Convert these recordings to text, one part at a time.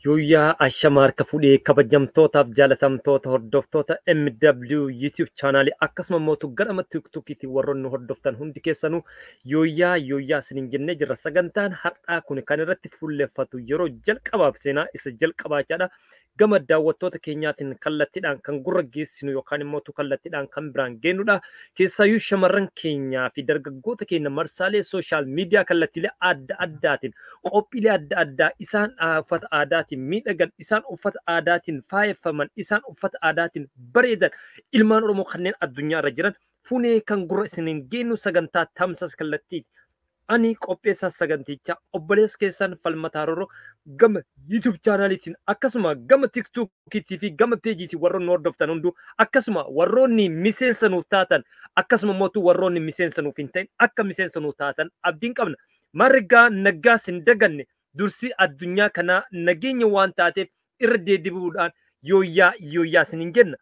Yooyaa ashamaar ka fudhee kabajamtootaaf jaalatamtoota hordoftoota MW YouTube channel akkasuma mootu gara TikTokiitti warroonni hordoftan hundi keessanuu yooyaa isiniin jennee jirra. Sagantaan har'aa kun kan irratti fuulleffatu yeroo jalqabaaf seenaa isa jalqabaachaadha. Gama daawwattoota keenyaatiin kallattiidhaan kan gurra geessinu yookaan immoo kallattiidhaan kan biraan geenyudha. Keessaayyuu shamarran keenyaa fi dargaggoota keenya marsaalee sooshaal miidiyaa kallattiilee adda addaatiin qophiilee adda addaa isaan uffata aadaatiin miidhagan, isaan uffata aadaatiin faayeffaman, isaan uffata aadaatiin bareedan ilmaan Oromoo kanneen addunyaa irra jiran fuunee kan gurra isiniin geenyu sagantaa tamsaasa kallattiiti. Ani qopheessaa sagantichaa obboleessa keessan Falmataa Rooroo gama YouTube channeliitiin akkasuma gama TikTokiitii fi gama peejiitiin warroonni hordoftan hunduu akkasuma warroonni miseensa nuuf taatan akkasuma mootu warroonni miseensa nuuf hin ta'in akka miseensa nuuf taatan abdiin qabna. Margaa nagaa sin daganne dursi addunyaa kanaa nageenya waan taateef irra deddeebi'uudhaan yooyaa isiniin jenna.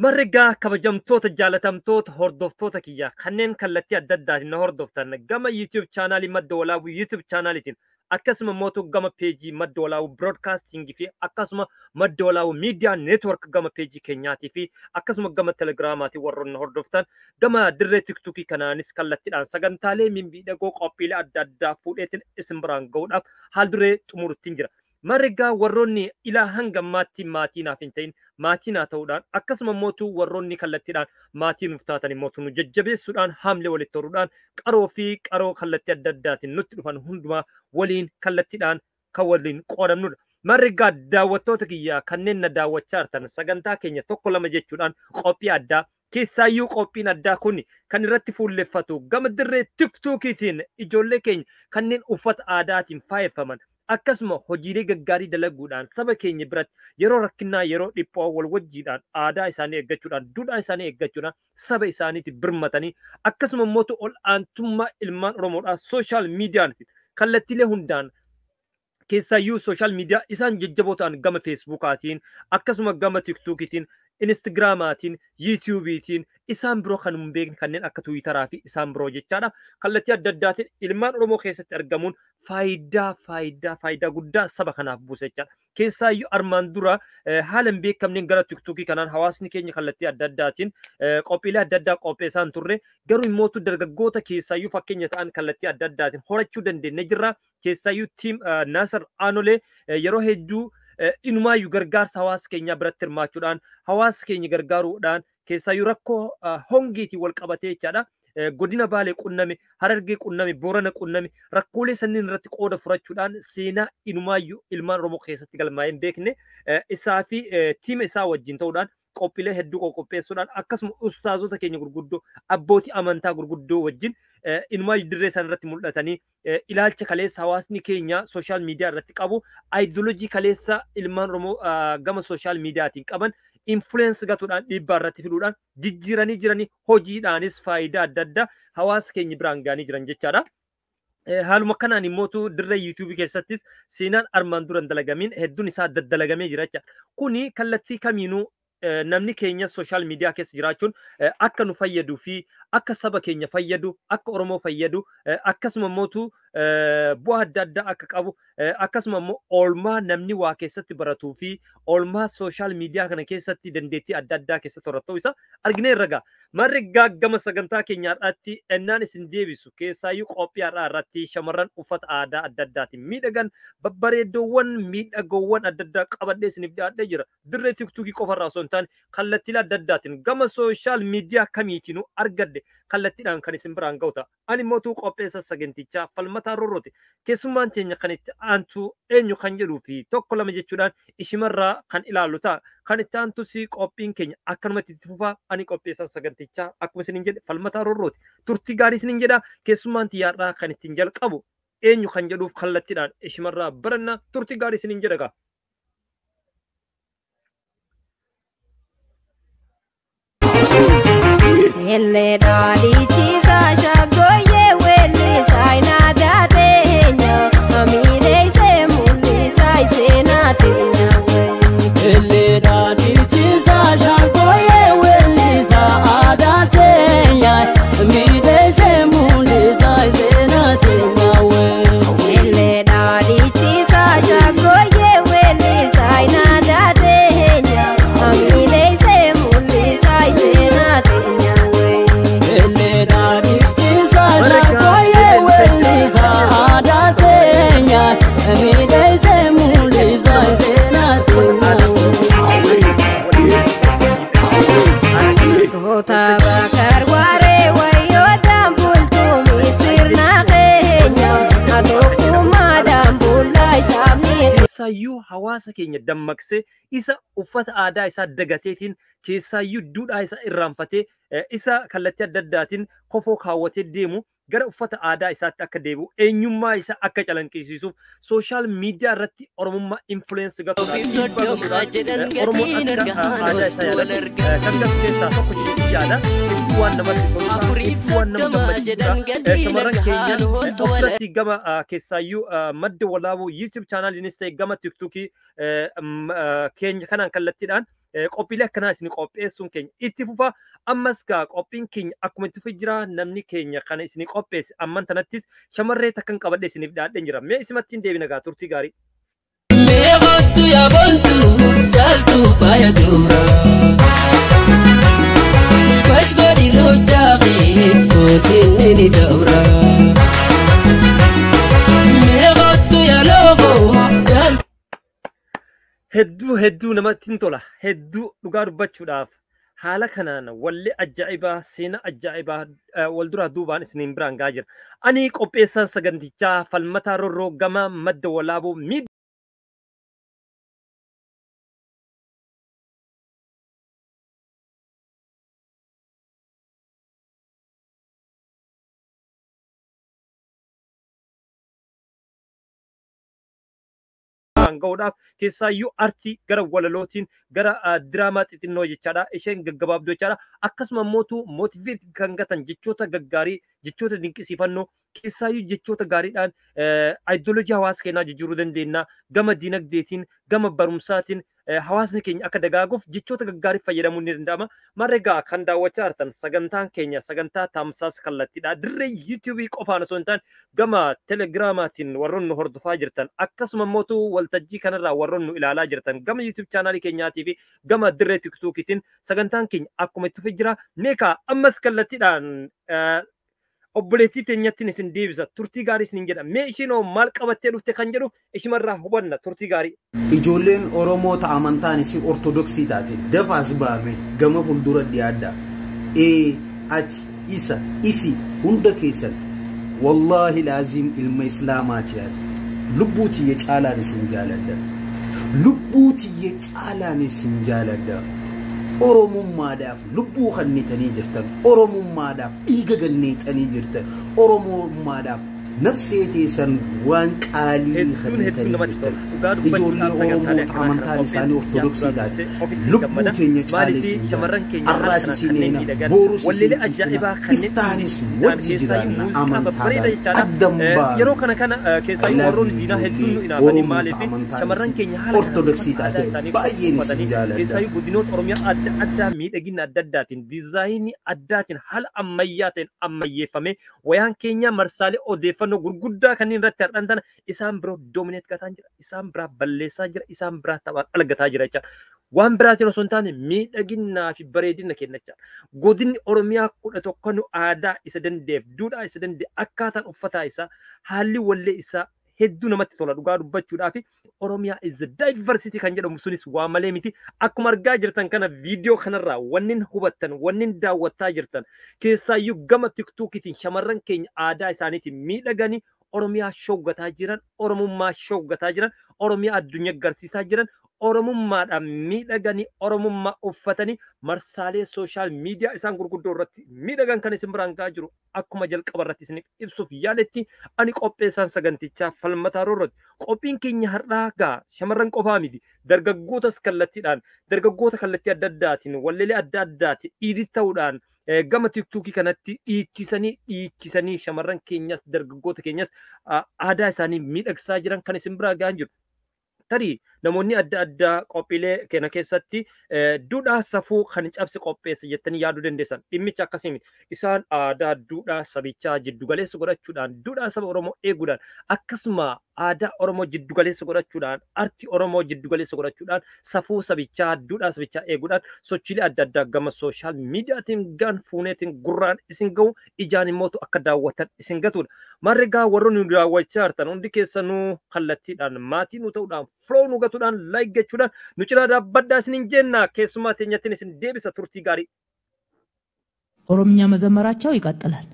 Margaa kabajamtoota jaalatamtoota hordoftoota kiyyaa kanneen kallattii adda addaatiin na hordoftan gama YouTube channelii Madda Walaabuu YouTube channeliitiin akkasuma mootu gama peejii Madda Walaabuu broadcasting fi akkasuma Madda Walaabuu media network gama peejii keenyaatii fi akkasuma gama telegiraamaatii warroonni hordoftan gama dirree TikTokii kanaanis kallattiidhaan sagantaalee mimmiidhagoo qophiilee adda addaa fuudheetiin isin biraan ga'uudhaaf haal duree xumuruttiin jira. Margaa warroonni ilaa hanga maatii naaf hin ta'in maatii naa ta'uudhaan akkasuma mootu warroonni kallattiidhaan maatii nuuf taatan mootu nu jajjabeessuudhaan haamlee walitti horuudhaan qaroo kallattii adda addaatiin nutti dhufan hundumaa waliin kallattiidhaan kan waliin qoodamnudha. Margaa daawwattoota kiyyaa kanneen na daawwachaa jirtan sagantaa keenya tokko lama jechuudhaan qophii addaa keessaayyuu qophiin addaa kun kan irratti fuulleffatu gama dirree TikTokiitiin ijoollee keenya kanneen uffata aadaatiin faayeffaman akkasuma hojiilee gaggaarii dalaguudhaan saba keenya biratti yeroo rakkinaa yeroo dhiphoo wal wajjiidhaan aadaa isaanii eeggachuudhaan duudhaa isaanii eeggachuudhaan saba isaaniitti birmatanii akkasuma mootu ol aantummaa ilmaan Oromoodhaa sooshaal miidiyaan kallattiilee hundaan keessaayyuu sooshaal miidiyaa isaan jajjaboo ta'an gama feesbuukaatiin akkasuma gama tiktokiitiin Instagramaatiin, YouTube'itiin isaan biroo kan hin beekne kanneen akka Twiiteraa fi isaan biroo jechaadha. Kallattii adda addaatiin ilmaan Oromoo keessatti argamuun faayidaa guddaa saba kanaaf buusa jechaadha. Keessaayyuu armaan dura haala hin beekamneen gara TikTokii kanaan hawaasni keenya kallattii adda addaatiin qophiilee adda addaa qopheessaan turre garuu immootu dargaggoota keessaayyuu fakkeenya ta'an kallattii adda addaatiin horachuu dandeenye jirra. Keessaayyuu tiim Naasir Aanolee yeroo hedduu inumaayyuu gargaarsa hawaasa keenyaa biratti hirmaachuudhaan hawaasa keenya gargaaruudhaan keessaayyuu rakkoo hongeetii wal qabatee jechaadha. Godina Baalee qunname, Harargee qunname, Boorana qunname rakkoolee sanniin irratti qooda fudhachuudhaan seenaa inumaayyuu ilmaan Oromoo keessatti galmaa'ee hin beekne isaa fi tiima isaa wajjin ta'uudhaan qophiilee hedduu qopheessuudhaan akkasuma ustaazota keenya gurguddoo abbootii amantaa gurguddoo wajjin inumaayyuu dirree isaan irratti mul'atanii ilaalcha kaleessa hawaasni keenya sooshaal miidiyaa irratti qabu aayidoloojii kaleessa ilmaan Oromoo gama sooshaal miidiyaatiin qaban influence gatuudhaan dhiibbaa irratti fiduudhaan jijjiiranii jiranii hojiidhaanis faayidaa adda addaa hawaasa keenya biraan ga'anii jiran jechaadha. Haaluma kanaan immootu dirree YouTube keessattis seenaan armaan dura hin dalagamiin hedduun isaa daddalagamee jira jechaadha. Kuni kallattii kamiinuu namni keenya sooshaal miidiyaa keessa jiraachuun akka nu fayyaduu fi akka saba keenya fayyadu akka Oromoo fayyadu akkasuma mootu bu'aa adda addaa akka qabu akkasuma immoo oolmaa namni waa keessatti baratuu fi oolmaa sooshaal miidiyaa kana keessatti dandeettii adda addaa keessatti horatoo isa arginee irra margaa gama sagantaa keenyaadhaatti ennaan isin deebisu keessaayyuu qophii har'aa irratti shamarran uffata aadaa adda addaatiin miidhagan babbareeddoowwan miidhagoowwan adda addaa qabadhee isiniif dhiyaadhee jira. Dirree TikTokii qofarraa osoo hin taane kallattiilee adda addaatiin gama sooshaal miidiyaa kamiitiinuu argadde kallattiidhaan kan isin biraan ga'u ta'a. Ani mootuu qopheessa sagantichaa Falmataa Roorrooti. Keessummaan keenya kan itti aantu eenyu kan jedhuu fi tokko lama jechuudhaan ishimarraa kan ilaallu ta'a. Kan itti aantu si qophiin keenya akkanumatti itti fufaa. Ani qopheessa sagantichaa akkuma isiniin jedhe Falmataa Roorrooti. Turtii gaarii isiniin jedha. Keessummaan xiyyaarraa kan ittiin jalqabu eenyu kan jedhuuf kallattiidhaan ishimarraa baranna turtii gaarii isiniin jedha. Elle dadi chisa shagoye wele saina datenya amine se muli sai sena tenya Elle dadi chisa shagoye wele sa datenya amine se muli sai sena tenya Elle dadi chisa shagoye keessaayyuu hawaasa keenya dammaqsee isa uffata aadaa isaa dagateetiin keessaayyuu duudhaa isaa irraanfatee isa kallattii adda addaatiin kofoo kaawwatee deemu gara uffata aadaa isaatti akka deebi'u eenyummaa isaa akka calanqisiisuuf sooshaal miidiyaa irratti oromummaa influensi gahuudhaan oromoon akka aadaa isaa yaadatu kan gahu keessaa tokko yaada hedduu waan namatti tolu hedduu waan nama gammachiisa shamarran keenyan ofirratti gama keessaayyuu madda walaabuu YouTube chaanaaliinis ta'e gama TikTokii keenya kanaan kallattiidhaan qophiilee akkanaa isin qopheessuun keenya itti fufa ammas gaa qophiin keenya akkuma itti fufi jira namni keenya kana isin qopheesse amman tanattis shamarree takkan qabadhe isiniif dhaadheen jira mee isimattiin deebina gaa turtii gaarii. Meeqottu yaa boontu jaaltu fayyadura Bash godhi lujjaafi koosinni ni dabra Meeqottu yaa loogoo jaaltu hedduu namatti tola hedduu dhugaa dubbachuudhaaf haala kanaan wallee ajaa'ibaa seenaa ajaa'ibaa wal duraa duubaan isiniin biraan gaa jira ani qopheessaan sagantichaa falmataa rorroo gama madda walaabuu gahuudhaaf keessaayyuu artii gara walalootiin gara diraamaa xixinnoo jechaadha isheen gaggabaabduu jechaadha akkasuma mootiveet kan gatan jechoota gaggaarii jechoota dinqisiifannoo keessaayyuu jechoota gaariidhaan ayidooloojii hawaasa keenyaa jijjiiruu dandeenya gama diinagdeetiin gama barumsaatiin hawaasni keenya akka dagaaguuf jechoota gaggaarii fayyadamuun ni danda'ama. Marregaa kan daawwachaa jirtan sagantaan keenya sagantaa tamsaasa kallattiidha. Dirree yuutuubii qofaan osoo hin taane gama telegiraamaatiin warroon nu hordofaa jirtan akkasuma mootuu waltajjii kanarraa warroon nu ilaalaa jirtan gama yuutuub chaanaalii keenyaatii fi gama dirree tiktokiitiin sagantaan keenya akkuma itti fufi jira. Meeqa ammas kallattiidhaan obboleettii teenyattiin isin deebisa turtii gaarii isin jedha mee ishiinoo maal qabattee dhufte kan jedhu ishimarraa hubanna turtii gaarii. Ijoolleen Oromoo amantaan isii ortodoksii taate dafaas baame gama fuuldura dhiyaadda ati isa isi hunda keessan wallahi laazim ilma islaamaati yaadda lubbuuti caalaan isin jaaladha lubbuuti caalaan isin jaaladha oromummaadhaaf lubbuu kannitanii jirtan oromummaadhaaf dhiiga ganneetanii jirtan oromummaadhaaf nafsee teessan waan qaalii kannitanii jirtan ijoollee Oromoo amantaan isaanii ortodoksii taate lubbuu teenya caalessi arraas isineena boorus isineena iftaanis wajji jiraanna amantaadhaan addambaa yeroo kana keessaayyuu warroon diinaa hedduun nu inaafanii maaliif shamarran keenya haala ortodoksii taate baay'een isin jaaladha keessaayyuu godinoota Oromiyaa adda miidhagina adda addaatiin diizaayinii addaatiin haala ammayyaa ta'een ammayyeeffame wayaan keenya marsaalee odeeffannoo gurguddaa kanneen irratti har'an tana isaan biroo doomineet gataa jira isaan biraa balleessaa jira isaan biraa taphaan algataa jira jecha waan biraatiin osoo hin taane miidhaginaa fi bareedina kennacha godinni Oromiyaa 11 aadaa isa dandeef duudhaa isa dandee akkaataan uffataa isaa haalli wallee isaa hedduu namatti tola dhugaa dubbachuudhaaf Oromiyaa is the diversity kan jedhamu sunis waa malee miti akkuma argaa jirtan kana viidiyoo kanarraa wannin hubattan wannin daawwattaa jirtan keessaayyuu gama tiktokiitiin shamarran keenya aadaa isaaniitiin miidhaganii Oromiyaa shoggataa jiran Oromummaa shoggataa jiran Oromiyaa addunyaa agarsiisaa jiran oromummaadhaan miidhaganii oromummaa uffatanii marsaalee sooshaal miidiyaa isaan gurguddoo irratti miidhagan kan isin biraan gahaa jiru akkuma jalqaba irratti isin ibsuuf yaaletti ani qopheessaan sagantichaa falmataa roorratti qophiin keenya har'aa gaa shamarran qofaa miti dargaggootas kallattiidhaan dargaggoota kallattii adda addaatiin walleelee adda addaatiin dhiidhi ta'uudhaan gama tiktokii kanatti dhiichisanii shamarran keenyas dargaggoota keenyas aadaa isaanii miidhagsaa jiran kan isin biraa gahaa jiru. Tarii namoonni adda addaa qophiilee keenya keessatti duudhaa safuu kan cabse qopheessa jettanii yaaduu dandeessan dhimmicha akkasii miti isaan aadaa duudhaa sabichaa jiddugaleessa godhachuudhaan duudhaa saba Oromoo eeguudhaan akkasuma aadaa Oromoo jiddugaleessa godhachuudhaan artii Oromoo jiddugaleessa godhachuudhaan safuu sabichaa duudhaa sabichaa eeguudhaan sochiilee adda addaa gama sooshaal miidiyaatiin gaan fuuneetiin gurraan isin gahu ijaan immoo akka daawwatan isin gatudha. Marregaa warroonni nu daawwachaa jirtan hundi keessanuu kallattiidhaan maatii nu ta'uudhaan flow nu gatuudhaan like gochuudhaan nu cinaa dhaabbadhaa isiniin jenna keessumaa teenyattiin isin deebisa turtii gaarii. ኦሮምኛ መዘመራቸው ይቀጥላል።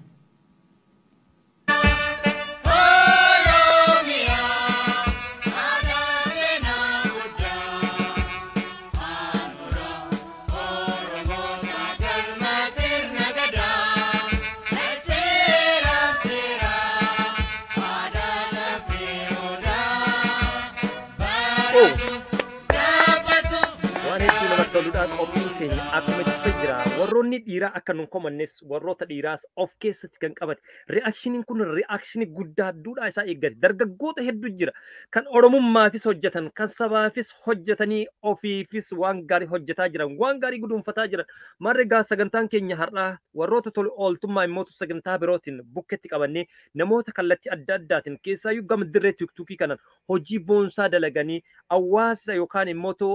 waan hedduu namatti toludha. Qophiin keenya akkuma jirtu jira. Warroonni dhiiraa akka nun komannes warroota dhiiraas of keessatti kan qabate. Reaakshiniin kun reaakshinii guddaa duudhaa isaa eeggate. Dargaggoota hedduu jira. Kan Oromummaafis hojjetan, kan sabaafis hojjetanii ofiifis waan gaarii hojjetaa jiran, waan gaarii guduunfataa jiran. Marri gaa sagantaan keenya har'aa warroota tolu ooltummaa immootu sagantaa birootiin bukketti qabannee namoota kallattii adda addaatiin keessaayyuu gama dirree tiktukii kanan hojii boonsaa dalaganii hawaasa yookaan immootu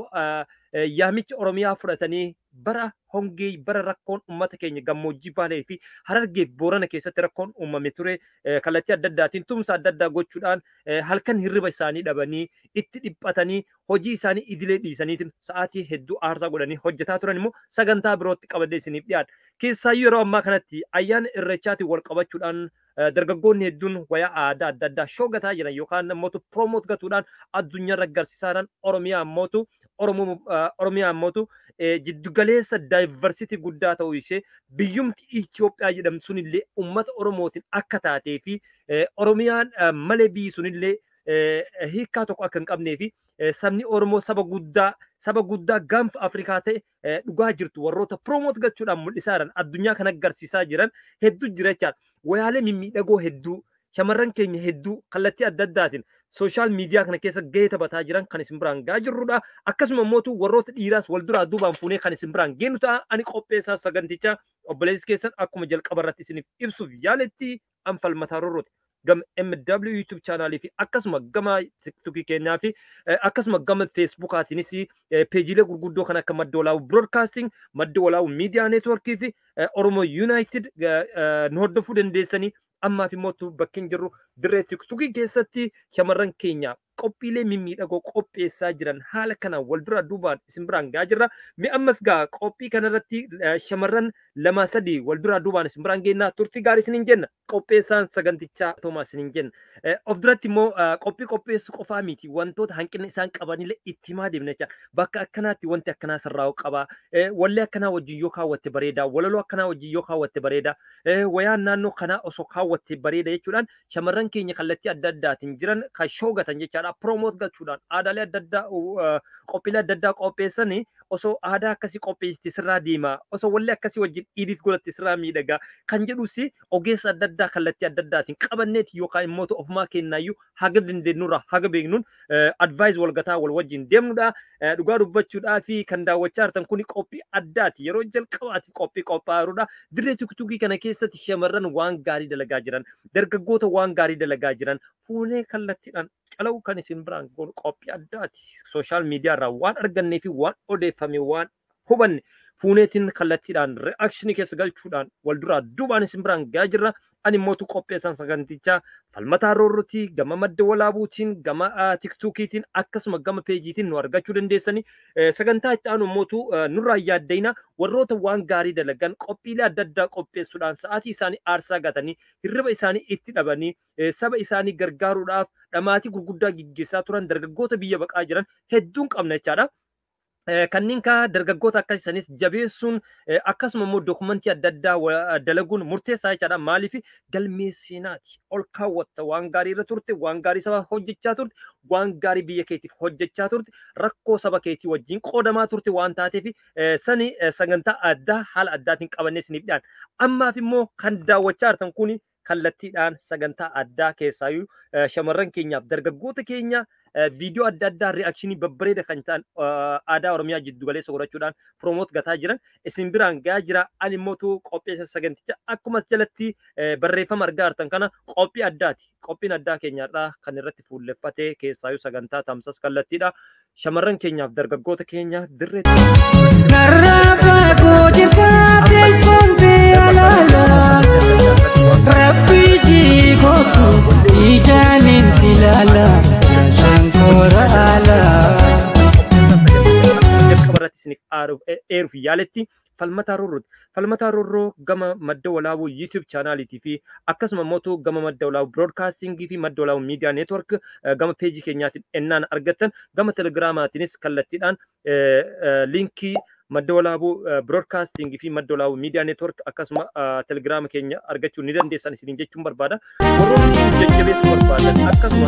yaamicha Oromiyaa fudhatanii bara hongee bara rakkoon ummata keenya gammoojjii baalee fi Harargee Boorana keessatti rakkoon uumame ture kallattii adda addaatiin tumsa adda addaa gochuudhaan halkan hirriba isaanii dhabanii itti dhiphatanii hojii isaanii idilee dhiisaniitiin sa'aatii hedduu aarsaa godhanii hojjetaa turan immoo sagantaa birootti qabadee isiniif dhiyaata. Keessaayyuu yeroo ammaa kanatti ayyaana irreechaatiin wal qabachuudhaan dargaggoonni hedduun wayaa aadaa adda addaa shoogataa jiran yookaan namoota proomoot gatuudhaan addunyaarra agarsiisaadhaan Oromiyaa ammootu jiddugaleessa daayivarsitii guddaa ta'uu ishee biyyumti Itoophiyaa jedhamtu sunillee uummata Oromootiin akka taatee fi Oromiyaan malee biyyi sunillee hiikaa tokko akka hin qabnee fi sabni Oromoo saba guddaa gaanfa Afrikaa ta'e dhugaa jirtu warroota proomoot gochuudhaan mul'isaa jiran addunyaa kan agarsiisaa jiran hedduu jira jechaadha. Wayaalee mimmiidhagoo hedduu shamarran keenya hedduu kallattii adda addaatiin sooshaal miidiyaa kana keessa gahee taphataa jiran kan isin biraan gaa jirrudha. Akkasuma mootu warroota dhiiraas wal duraa duubaan fuunee kan isin biraan geenu ta'a. Ani qopheessaa sagantichaa obboleessi keessan akkuma jalqaba irratti isiniif ibsuuf yaaletti Falmataa Roorrooti. Gama MW YouTube channel fi akkasuma gama TikTok keenyaa fi akkasuma gama Facebookaatiinis peejiilee gurguddoo kan akka Madda Walaabuu Broadcasting, Madda Walaabuu Media Network fi Oromo United nu hordofuu dandeessanii ammaaf immoo bakkeen jirru dirree TikTok keessatti shamarran keenya qophiilee mimmiidhagoo qopheessaa jiran haala kana wal dura duubaan isin biraan gaa jirra. Mi ammas gaa qophii kanarratti shamarran 2-3 wal dura duubaan isin biraan geennaa turtii gaarii isiniin jenna. Qopheessaan sagantichaa Toomaas isiniin jenna. Of duratti immoo qophii qopheessu qofaa miti wantoota hanqina isaan qabanillee itti himaa deemna jecha. Bakka akkanaatti wanti akkanaa sirraa'uu qaba. Wallee akkanaa wajjin yoo kaawwatte bareeda. Walaloo akkanaa wajjin yoo kaawwatte bareeda. Wayaan naannoo kanaa osoo kaawwatte bareeda jechuudhaan shamarran keenya kallattii adda addaatiin jiran kan shoogatan jechaadha. Promote gochuudhaan aadaalee adda addaa qophiilee adda addaa qopheessanii osoo aadaa akkasii qopheessite sirraa deema osoo wallee akkasii wajjin edit godhatte sirraa miidhagaa kan jedhus ogeessa adda addaa kallattii adda addaatiin qabanneeti yookaan immoo ofumaa kennaayyuu haga dandeenyurraa haga beeknuun advice walgataa wal wajjin deemnudha. Dhugaa dubbachuudhaa fi kan daawwachaa jirtan kun qophii addaati yeroo jalqabaati qophii qophaa'uudha. Dirree tiktukii kana keessatti shamarran waan gaarii dalagaa jiran dargaggoota waan gaarii dalagaa jiran fuunee kallattiidhaan qalau kan isin biraan goonu qophii addaati. Sooshaal miidiyaa irraa waan argannee fi waan odeeffame waan hubanne fuuneetiin kallattiidhaan reaakshinii keessa galchuudhaan wal duraa duubaan isin biraan gaa jirra. Ani mootu qopheessan sagantichaa Falmataa Roorrooti gama Madda Walaabuutiin gama TikTokiitiin akkasuma gama peejiitiin nu argachuu dandeessanii sagantaa itti aanu mootu nurraa yaaddayna warroota waan gaarii dalagan qophiilee adda addaa qopheessuudhaan sa'aatii isaanii aarsaa gatanii hirriba isaanii itti dhabanii saba isaanii gargaaruudhaaf dhamaatii gurguddaa gaggeessaa turan dargaggoota biyya baqaa jiran hedduun qabna jechaadha. Kanneen ka dargaggoota akkasisanis jabeessuun akkasuma immoo dokumentii adda addaa dalaguun murteessaa jechaadha. Maaliif galmee seenaati ol kaawwatta waan gaarii irra turte waan gaarii saba hojjechaa turte waan gaarii biyya keetiif hojjechaa turte rakkoo saba keetii wajjin qoodamaa turte waan taateef sani sagantaa addaa haala addaatiin qabannee isiniif dhiyaanna. Ammaaf immoo kan daawwachaa jirtan kun kallattiidhaan sagantaa addaa keessaayyuu shamarran keenyaaf dargaggoota keenya viidiyoo adda addaa reaakshinii babbareeda kan ta'an aadaa Oromiyaa jiddu galeessa godhachuudhaan proomoot gataa jiran isin biraan gaa jira. Ani mootu qopheessa saganticha akkuma jalatti barreeffama argaa jirtan kana qophii addaati. Qophiin addaa keenyadha kan irratti fuulleffatee keessaayyuu sagantaa tamsas kallattiidha. Shamarran keenyaaf dargaggoota keenya dirree Rabbi jikotu ijanin silala shankora ala jalqabarratti isiniif eeruuf yaaletti Falmataa Roorrooti. Falmataa Roorroo gama Madda Walaabuu YouTube chaanaliitii fi akkasuma mootu gama Madda Walaabuu Broadcasting fi Madda Walaabuu Media Network gama peejii keenyaatiin ennaan argattan gama telegiraamaatiinis kallattiidhaan linkii Madda Walaabuu Broadcasting fi Madda Walaabuu Media Network akkasuma telegiraama keenya argachuu ni dandeessan isiniin jechuun barbaada. Warroonni jajjabeessuu barbaadan akkasuma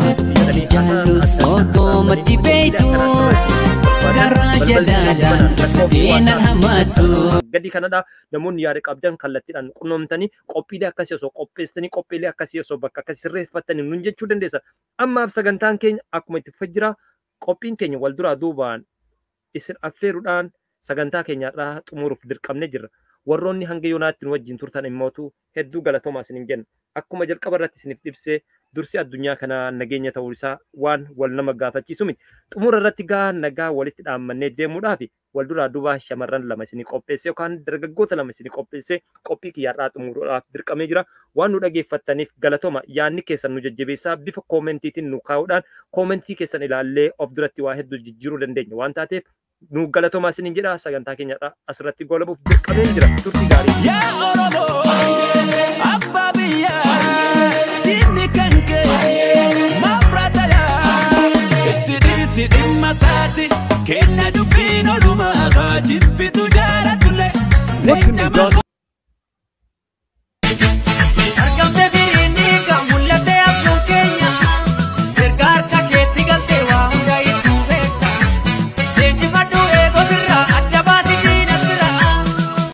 ammatti beeytu karaa jalaalaan seenan hamaatu. Gadi kanadha namoonni yaada qabdan kallattiidhaan qunnamtanii qophiilee akkasii osoo qopheessitanii qophiilee akkasii osoo bakka akkasii sirreeffattanii nun jechuu dandeessa. Ammaaf sagantaan keenya akkuma itti fufaa jira. Qophiin keenya wal duraa duubaan isin affeeruudhaan sagantaa keenyarraa xumuruuf dirqamne jirra. Warroonni hanga yoonaatti nu wajjin turtan immootu hedduu galatoomaa isiniin jenna. Akkuma jalqaba irratti isiniif ibsee dursi addunyaa kana nageenya ta'uu isaa waan wal nama gaafachiisu miti. Xumura irratti gaa nagaa walitti dhaammannee deemuudhaaf wal duraa duubaa shamarran lama isinii qopheessee yookaan dargaggoota lama isinii qopheessee qophii kiyyaarraa xumuruudhaaf dirqamee jira. Waan nu dhageeffattaniif galatooma. Yaadni keessan nu jajjabeessaa bifa koomentiitiin nu kaa'uudhaan koomentii keessan ilaallee of duratti waa hedduu jijjiiruu dandeenya waan taateef nu galatoomaa isiniin jedha. Sagantaa keenyarraa asirratti goolabuuf dirqamee jira. Turtii gaarii. Yaa Oromoo abbaa biyyaa diinni kan kee maafrata yaa itti dhiisi dhimma isaati kenna dubbiin odumaa jibbitu jaalatullee.